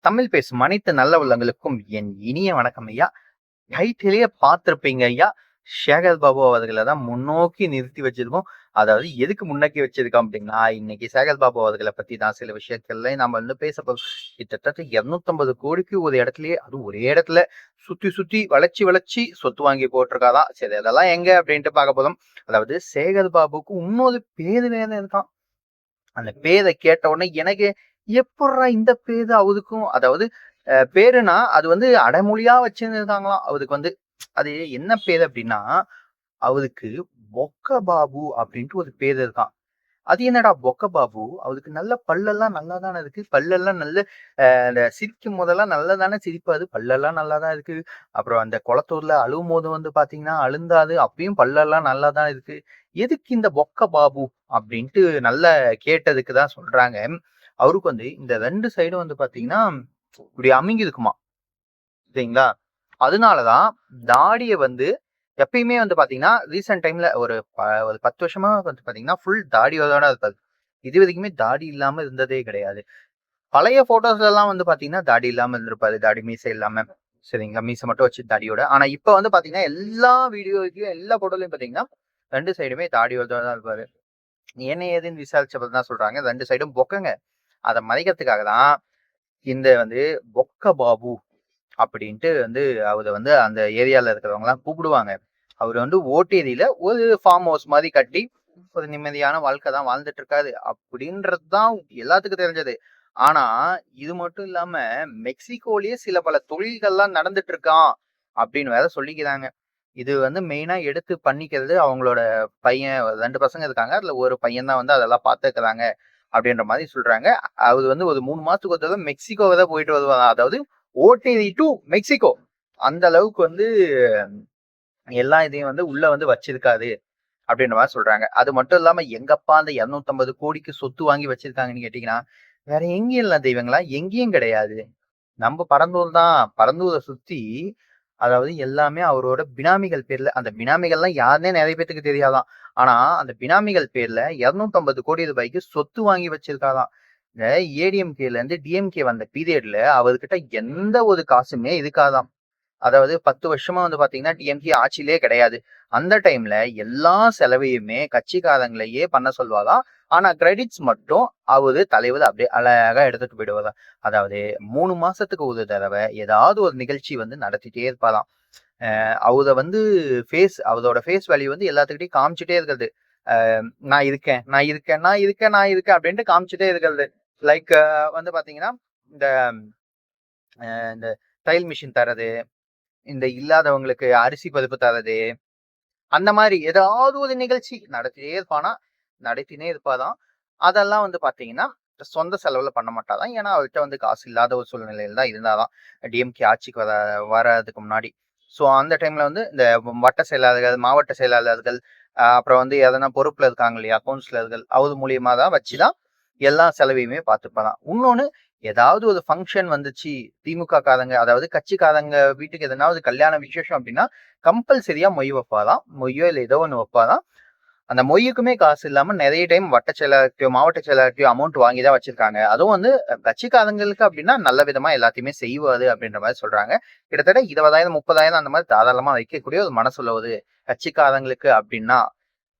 தமிழ் பேசும் அனைத்து நல்ல உள்ளங்களுக்கும் என் இனிய வணக்கம் ஐயா. டைட்டிலேயே பார்த்திருப்பீங்க ஐயா. சேகர் பாபு அவர்களை தான் முன்னோக்கி நிறுத்தி வச்சிருக்கோம். அதாவது எதுக்கு முன்னோக்கி வச்சிருக்கோம் அப்படின்னா, இன்னைக்கு சேகர் பாபு அவர்களை பத்தி தான் சில விஷயங்கள்ல நம்ம பேச போறோம். கிட்டத்தட்ட 250 கோடிக்கு ஒரு இடத்துலயே, அது ஒரே இடத்துல சுத்தி சுத்தி வளைச்சு சொத்து வாங்கி போட்டிருக்காதான். சரி, அதெல்லாம் எங்க அப்படின்ட்டு பார்க்க போதும். அதாவது சேகர் பாபுக்கு இன்னொரு பேரு வேற இருக்கான். அந்த பேரை கேட்ட உடனே எனக்கு எப்பட்றா இந்த பேரு அவருக்கும், அதாவது பேருனா அது அடைமொழியா வச்சிருந்தாங்களாம். அவருக்கு அது என்ன பேரு அப்படின்னா, அவருக்கு பொக்க பாபு அப்படின்ட்டு ஒரு பேர் இருக்கான். அது என்னடா பொக்க பாபு, அவருக்கு நல்ல பல்லெல்லாம் நல்லா தானே இருக்கு, பல்லெல்லாம் நல்ல அந்த சிரிக்கும் போதெல்லாம் நல்லா தானே சிரிப்பாரு, பல்லெல்லாம் நல்லா தான் இருக்கு. அப்புறம் அந்த குளத்தூர்ல அழுவும் போது பாத்தீங்கன்னா அழுந்தாது, அப்பயும் பல்லெல்லாம் நல்லா தான் இருக்கு. எதுக்கு இந்த பொக்க பாபு அப்படின்ட்டு நல்ல கேட்டதுக்கு தான் சொல்றாங்க. அவருக்கு இந்த 2 சைடும் பாத்தீங்கன்னா இப்படி அமுங்கி இருக்குமா, சரிங்களா? அதனாலதான் தாடிய எப்பயுமே பாத்தீங்கன்னா ரீசெண்ட் டைம்ல ஒரு 10 வருஷமா பாத்தீங்கன்னா ஃபுல் தாடியோட இருப்பாரு. இது வரைக்குமே தாடி இல்லாம இருந்ததே கிடையாது. பழைய போட்டோஸ்ல எல்லாம் பாத்தீங்கன்னா தாடி இல்லாம இருந்திருப்பாரு, தாடி மீசை இல்லாம, சரிங்களா? மீசை மட்டும் வச்சு தாடியோட. ஆனா இப்ப பாத்தீங்கன்னா எல்லா வீடியோலையும் எல்லா போட்டோலையும் பாத்தீங்கன்னா 2 சைடுமே தாடியோட தான் இருப்பாரு. என்ன ஏதுன்னு விசாரிச்சப்பதான் சொல்றாங்க 2 சைடும் பொக்கங்க. அதை மறைக்கிறதுக்காக தான் இந்த பொக்க பாபு அப்படின்ட்டு அவரை அந்த ஏரியால இருக்கிறவங்க எல்லாம் கூப்பிடுவாங்க. அவர் ஓட்டேரியில ஒரு ஃபார்ம் ஹவுஸ் மாதிரி கட்டி ஒரு நிம்மதியான வாழ்க்கை தான் வாழ்ந்துட்டு இருக்காரு அப்படின்றதுதான் எல்லாத்துக்கும் தெரிஞ்சது. ஆனா இது மட்டும் இல்லாம மெக்சிகோலயே சில பல தொழில்கள்லாம் நடந்துட்டு இருக்கான் அப்படின்னு வேற சொல்லிக்கிறாங்க. இது மெயினா எடுத்து பண்ணிக்கிறது அவங்களோட பையன். 2 பசங்க இருக்காங்க, அதுல ஒரு பையன் தான் அதெல்லாம் பாத்துக்கிறாங்க அப்படின்ற மாதிரி சொல்றாங்க. அவர் ஒரு 3 மாசத்துக்கு ஒரு தடவை மெக்சிகோவை தான் போயிட்டு வருவாங்க. அதாவது ஓட்டேரி டு மெக்சிகோ, அந்த அளவுக்கு எல்லா இதையும் உள்ள வச்சிருக்காரு அப்படின்ற மாதிரி சொல்றாங்க. அது மட்டும் இல்லாம எங்கப்பா அந்த 250 கோடிக்கு சொத்து வாங்கி வச்சிருக்காங்கன்னு கேட்டீங்கன்னா, வேற எங்கேயும் இல்ல தெய்வங்களா, எங்கேயும் கிடையாது. நம்ம பரந்தூர் தான். பரந்தூரை சுத்தி அதாவது எல்லாமே அவரோட பினாமிகள் பேர்ல. அந்த பினாமிகள்லாம் யாருன்னே நிறைய பேத்துக்கு தெரியாதான். ஆனா அந்த பினாமிகள் பேர்ல 250 கோடி ரூபாய்க்கு சொத்து வாங்கி வச்சிருக்காராம். இந்த ஏடிஎம்கேல இருந்து டிஎம்கே வந்த பீரியட்ல அவர்கிட்ட எந்த ஒரு காசுமே இருக்காதாம். அதாவது 10 வருஷமா பாத்தீங்கன்னா டிஎம்கே ஆட்சியிலே கிடையாது. அந்த டைம்ல எல்லா செலவையுமே கட்சிக்காரங்களையே பண்ண சொல்வாராம். ஆனா கிரெடிட்ஸ் மட்டும் அவரு தலைவர் அப்படியே அழகா எடுத்துட்டு போயிடுவாராம். அதாவது 3 மாசத்துக்கு ஒரு தடவை ஏதாவது ஒரு நிகழ்ச்சி நடத்திட்டே இருப்பாராம். அவரை அவரோட ஃபேஸ் வேல்யூ எல்லாத்துக்கிட்டையும் காமிச்சிட்டே இருக்கிறது. நான் இருக்கேன், நான் இருக்கேன், நான் இருக்கேன், நான் இருக்கேன் அப்படின்ட்டு காமிச்சிட்டே இருக்கிறது. லைக் பாத்தீங்கன்னா இந்த இந்த தையல் மிஷின் தரது, இந்த இல்லாதவங்களுக்கு அரிசி பருப்பு தரது, அந்த மாதிரி ஏதாவது ஒரு நிகழ்ச்சி நடத்தினே இருப்பாதான். அதெல்லாம் பாத்தீங்கன்னா சொந்த செலவுல பண்ண மாட்டாதான். ஏன்னா அவர்கிட்ட காசு இல்லாத ஒரு சூழ்நிலையில தான் இருந்தாதான் டிஎம்கே ஆட்சிக்கு வர்றதுக்கு முன்னாடி. ஸோ அந்த டைம்ல இந்த வட்ட செயலாளர்கள், மாவட்ட செயலாளர்கள், அப்புறம் எதனா பொறுப்புல இருக்காங்க இல்லையா, கவுன்சிலர்கள், அவர் மூலியமா தான் வச்சுதான் எல்லா செலவையுமே பார்த்துப்பாதான். இன்னொன்னு, ஏதாவது ஒரு ஃபங்க்ஷன் வந்துச்சு, திமுக காரங்க, அதாவது கட்சிக்காரங்க வீட்டுக்கு எதனாவது கல்யாண விசேஷம் அப்படின்னா கம்பல்சரியா மொய் வைப்பாதான். மொய்யோ இல்லை ஏதோ ஒண்ணு வைப்பாதான். அந்த மொய்யுக்குமே காசு இல்லாம நிறைய டைம் வட்ட செயலாளர்கிட்டயோ மாவட்ட செயலாளர்கிட்டயோ அமௌண்ட் வாங்கி தான் வச்சிருக்காங்க. அதுவும் கட்சிக்காரங்களுக்கு அப்படின்னா நல்ல விதமா எல்லாத்தையுமே செய்வாரு அப்படின்ற மாதிரி சொல்றாங்க. கிட்டத்தட்ட 20,000 30,000 அந்த மாதிரி தாராளமா வைக்கக்கூடிய ஒரு மனசுள்ள ஒரு கட்சிக்காரங்களுக்கு அப்படின்னா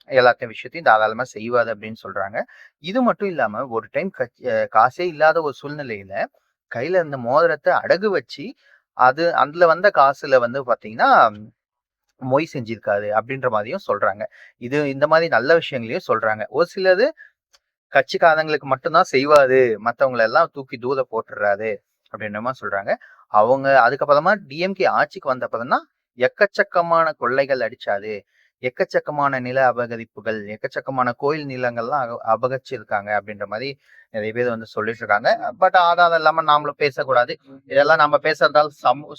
எல்லாத்த விஷயத்தையும் தாராளமா செய்வாரு அப்படின்னு சொல்றாங்க. இது மட்டும் இல்லாம ஒரு டைம் காசே இல்லாத ஒரு சூழ்நிலையில கையில இருந்த மோதிரத்தை அடகு வச்சு அதுல வந்த காசுல பாத்தீங்கன்னா மொய் செஞ்சிருக்காரு அப்படின்ற மாதிரியும் சொல்றாங்க. இந்த மாதிரி நல்ல விஷயங்களையும் சொல்றாங்க. ஒரு சிலது கட்சிக்காரங்களுக்கு மட்டும்தான் செய்வாரு, மத்தவங்களை எல்லாம் தூக்கி தூர போட்டுறாரு அப்படின்ற மாதிரி சொல்றாங்க. அவங்க அதுக்கப்புறமா டிஎம்கே ஆட்சிக்கு வந்த அப்புறம் தான் எக்கச்சக்கமான கொள்ளைகள் அடிச்சாரு, எக்கச்சக்கமான நில அபகரிப்புகள், எக்கச்சக்கமான கோயில் நிலங்கள்லாம் அபகரிச்சிருக்காங்க அப்படின்ற மாதிரி நிறைய பேர் சொல்லிட்டு இருக்காங்க. பட் ஆதாரம் இல்லாம நாமளும் பேசக்கூடாது. இதெல்லாம் நம்ம பேசுறதால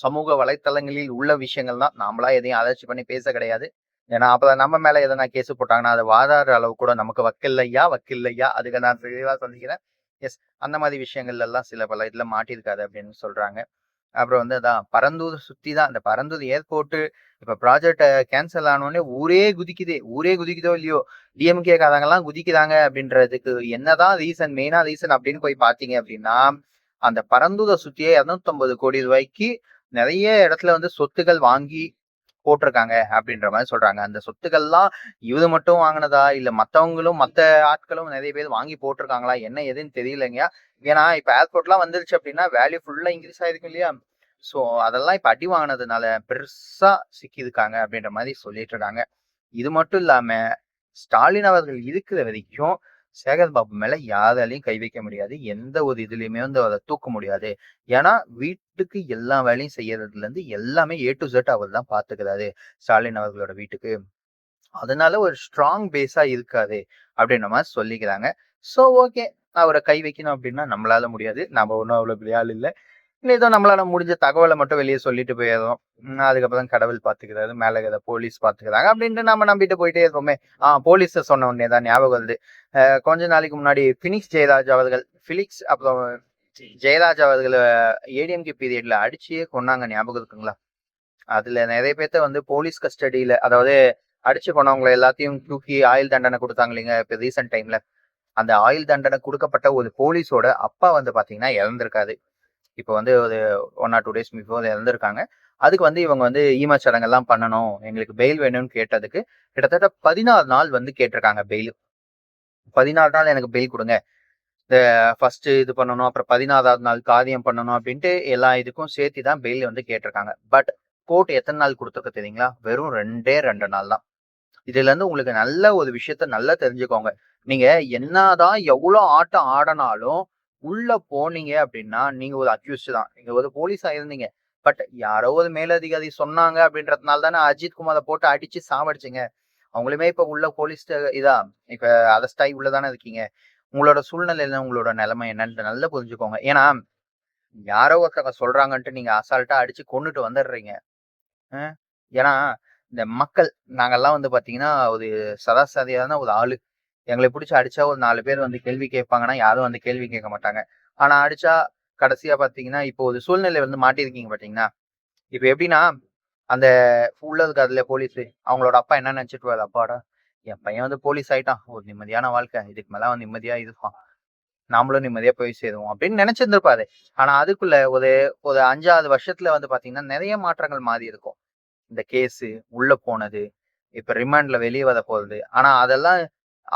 சமூக வலைத்தளங்களில் உள்ள விஷயங்கள் தான். நாமளா எதையும் ஆராய்ச்சி பண்ணி பேச கிடையாது. ஏன்னா அப்புறம் நம்ம மேல எதனா கேஸ் போட்டாங்கன்னா அது வாதாடுற அளவு கூட நமக்கு வக்கில்லையா அதுக்கு நான் தெளிவா சொல்லிக்கிறேன். எஸ், அந்த மாதிரி விஷயங்கள்ல எல்லாம் சில பல இதுல மாட்டிருக்காது அப்படின்னு சொல்றாங்க. அப்புறம் அதான் பரந்தூர் சுத்தி தான், இந்த பரந்தூர் ஏர்போர்ட் இப்ப ப்ராஜெக்ட் கேன்சல் ஆனோடனே ஊரே குதிக்குதோ இல்லையோ, டிஎம்கே காரங்க எல்லாம் குதிக்கிறாங்க அப்படின்றதுக்கு என்னதான் ரீசன், மெயினா ரீசன் அப்படின்னு போய் பாத்தீங்க அப்படின்னா, அந்த பரந்தூரை சுத்தியே 250 கோடி ரூபாய்க்கு நிறைய இடத்துல வந்து சொத்துக்கள் வாங்கி போட்டிருக்காங்க அப்படின்ற மாதிரி சொல்றாங்க. அந்த சொத்துக்கள்லாம் இவரு மட்டும் வாங்கினதா இல்ல மத்தவங்களும் மத்த ஆட்களும் நிறைய பேர் வாங்கி போட்டிருக்காங்களா என்ன எதுன்னு தெரியலைங்க. ஏன்னா இப்ப ஏர்போர்ட்லாம் வந்துருச்சு அப்படின்னா வேல்யூ ஃபுல்லா இன்க்ரீஸ் ஆயிருக்கு இல்லையா. சோ அதெல்லாம் இப்ப அடி வாங்கினதுனால பெருசா சிக்கியிருக்காங்க அப்படின்ற மாதிரி சொல்லிட்டு இருக்காங்க. இது மட்டும் இல்லாம ஸ்டாலின் அவர்கள் இருக்கிற வரைக்கும் சேகர் பாபு மேல யாராலையும் கை வைக்க முடியாது. எந்த ஒரு இதுலயுமே வந்து அதை தூக்க முடியாது. ஏன்னா வீட்டுக்கு எல்லா வேலையும் செய்யறதுல இருந்து எல்லாமே A to Z அவர் தான் பாத்துக்கிறாரு ஸ்டாலின் அவர்களோட வீட்டுக்கு. அதனால ஒரு ஸ்ட்ராங் பேஸா இருக்காது அப்படின்ற மாதிரி சொல்லிக்கிறாங்க. சோ ஓகே, அவரை கை வைக்கணும் அப்படின்னா நம்மளால முடியாது. நம்ம ஒன்றும் அவ்வளவு பெரிய ஆள் இல்லை. ஏதோ நம்மளால முடிஞ்ச தகவலை மட்டும் வெளியே சொல்லிட்டு போயிடுறோம். அதுக்கப்புறம் கடவுள் பாத்துக்கிறாரு, மேல இருக்கிற போலீஸ் பாத்துக்கிறாங்க அப்படின்ட்டு நம்ம நம்பிட்டு போயிட்டே இருக்கோமே. போலீஸ் சொன்ன உடனே தான் ஞாபகம் வருது. கொஞ்ச நாளைக்கு முன்னாடி பிலிக்ஸ் அப்புறம் ஜெயராஜ் அவர்கள் ஏடிஎம்கே பீரியட்ல அடிச்சே கொன்னாங்க, ஞாபகம் இருக்குங்களா? அதுல நிறைய பேர்த்த வந்து போலீஸ் கஸ்டடியில, அதாவது அடிச்சு கொண்டவங்களை எல்லாத்தையும் தூக்கி ஆயுள் தண்டனை கொடுத்தாங்க இல்லைங்க இப்ப ரீசெண்ட் டைம்ல. அந்த ஆயுள் தண்டனை கொடுக்கப்பட்ட ஒரு போலீஸோட அப்பா வந்து பாத்தீங்கன்னா இறந்திருக்காரு. இப்போ வந்து ஒரு 1 or 2 days பிஃபோர் இறந்திருக்காங்க. அதுக்கு வந்து இவங்க வந்து ஈம சடங்கெல்லாம் பண்ணணும், எங்களுக்கு பெயில் வேணும்னு கேட்டதுக்கு கிட்டத்தட்ட 16 நாள் வந்து கேட்டிருக்காங்க பெயில். 16 நாள் எனக்கு பெயில் கொடுங்க, இந்த ஃபர்ஸ்ட் இது பண்ணணும், அப்புறம் 16வது நாள் காரியம் பண்ணணும் அப்படின்ட்டு எல்லா இதுக்கும் சேர்த்து தான் பெயில் வந்து கேட்டிருக்காங்க. பட் கோர்ட் எத்தனை நாள் கொடுத்துருக்கு தெரியுங்களா? வெறும் 2 நாள் தான். இதுல இருந்து உங்களுக்கு நல்ல ஒரு விஷயத்த நல்லா தெரிஞ்சுக்கோங்க. நீங்க என்னதான் எவ்வளவு ஆட்டம் ஆடினாலும் உள்ள போனீங்க அப்படின்னா நீங்க ஒரு அக்யூஸ்ட் தான். நீங்க ஒரு போலீஸா இருந்தீங்க. பட் யாரோ ஒரு மேலதிகாரி சொன்னாங்க அப்படின்றதுனால தானே அஜித் குமாரை போட்டு அடிச்சு சாவடிச்சிங்க. அவங்களுமே இப்ப உள்ள போலீஸ் இதா இப்ப அரெஸ்ட் ஆகி உள்ளதானே இருக்கீங்க. உங்களோட சூழ்நிலை என்ன, உங்களோட நிலைமை என்னன்னு நல்லா புரிஞ்சுக்கோங்க. ஏன்னா யாரோ ஒருத்தவங்க சொல்றாங்கன்ட்டு நீங்க அசால்ட்டா அடிச்சு கொண்டுட்டு வந்துடுறீங்க. ஏன்னா இந்த மக்கள் நாங்கெல்லாம் வந்து பாத்தீங்கன்னா ஒரு சராசரியான ஒரு ஆளு. எங்களை பிடிச்சி அடிச்சா ஒரு 4 பேர் வந்து கேள்வி கேட்பாங்கன்னா யாரும் வந்து கேள்வி கேட்க மாட்டாங்க. ஆனா அடிச்சா கடைசியா பாத்தீங்கன்னா இப்போ ஒரு சூழ்நிலை வந்து மாட்டிருக்கீங்க பாத்தீங்கன்னா. இப்ப எப்படின்னா அந்த உள்ள இருக்காதுல போலீஸ், அவங்களோட அப்பா என்ன நினைச்சிட்டு வாரு, அப்பாடா என் பையன் வந்து போலீஸ் ஆயிட்டான், ஒரு நிம்மதியான வாழ்க்கை, இதுக்கு மேல அவன் நிம்மதியா இருப்பான், நாமளும் நிம்மதியா போய் சேருவோம் அப்படின்னு நினைச்சிருந்திருப்பாரு. ஆனா அதுக்குள்ள ஒரு ஒரு 5-6 வருஷத்துல வந்து பாத்தீங்கன்னா நிறைய மாற்றங்கள் மாறி இருக்கும். இந்த கேஸ் உள்ள போனது, இப்ப ரிமாண்ட்ல வெளியே வர போறது. ஆனா அதெல்லாம்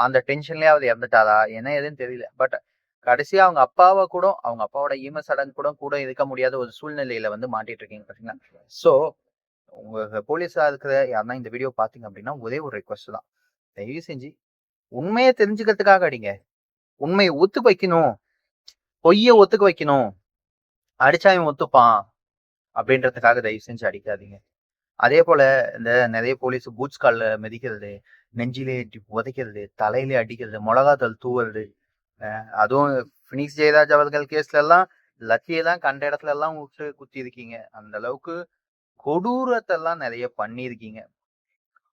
அந்த டென்ஷன்லயே அவர் இறந்துட்டாரா என்ன ஏதுன்னு தெரியல. பட் கடைசியா அவங்க அப்பாவை கூட, அவங்க அப்பாவோட ஈம சடங்கு கூட கூட இருக்க முடியாத ஒரு சூழ்நிலையில வந்து மாட்டிட்டு இருக்கீங்க பாத்தீங்களா. சோ உங்க போலீஸா இருக்கிற யாருன்னா இந்த வீடியோ பாத்தீங்க அப்படின்னா ஒரே ஒரு ரெக்வஸ்ட் தான், தயவு செஞ்சு உண்மையை தெரிஞ்சுக்கிறதுக்காக அடிங்க. உண்மையை ஒத்துக்க வைக்கணும், பொய்ய ஒத்துக்க வைக்கணும், அடிச்சா இவன் ஒத்துப்பான் அப்படின்றதுக்காக தயவு செஞ்சு அடிக்காதீங்க. அதே போல இந்த நிறைய போலீஸ் பூட்ஸ் கால்ல மிதிக்கிறது, நெஞ்சிலே உதைக்கிறது, தலையிலே அடிக்கிறது, மிளகாத்தூள் தூவுறது, அதுவும் பினிக்ஸ் ஜெயராஜ் அவர்கள் கேஸ்ல எல்லாம் லத்தியெல்லாம் கண்ட இடத்துல எல்லாம் விட்டு குத்தி இருக்கீங்க. அந்த அளவுக்கு கொடூரத்தை எல்லாம் நிறைய பண்ணிருக்கீங்க.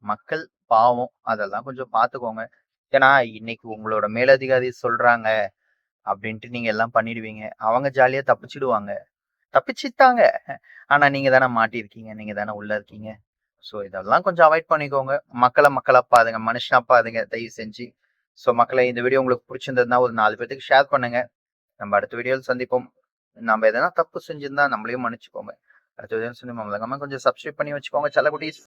மக்கள் பாவம், அதெல்லாம் கொஞ்சம் பாத்துக்கோங்க. ஏன்னா இன்னைக்கு உங்களோட மேலதிகாரி சொல்றாங்க அப்படின்ட்டு நீங்க எல்லாம் பண்ணிடுவீங்க. அவங்க ஜாலியா தப்பிச்சிடுவாங்க, தப்பிச்சுட்டாங்க. ஆனா நீங்க தானே மாட்டிருக்கீங்க, நீங்க தானே உள்ள இருக்கீங்க. சோ இதெல்லாம் கொஞ்சம் அவாய்ட் பண்ணிக்கோங்க. மக்களா பாருங்க, மனுஷனா பாருங்க தயவு செஞ்சு. சோ மக்களை, இந்த வீடியோ உங்களுக்கு பிடிச்சிருந்ததுன்னா ஒரு 4 பேருக்கு ஷேர் பண்ணுங்க. நம்ம அடுத்த வீடியோவில் சந்திப்போம். நம்ம எதனா தப்பு செஞ்சிருந்தா நம்மளையும் மன்னிச்சுக்கோங்க. அடுத்த வீடியோ சொல்லி கொஞ்சம் சப்ஸ்கிரைப் பண்ணி வச்சுக்கோங்க செல்லக்குட்டீஸ்.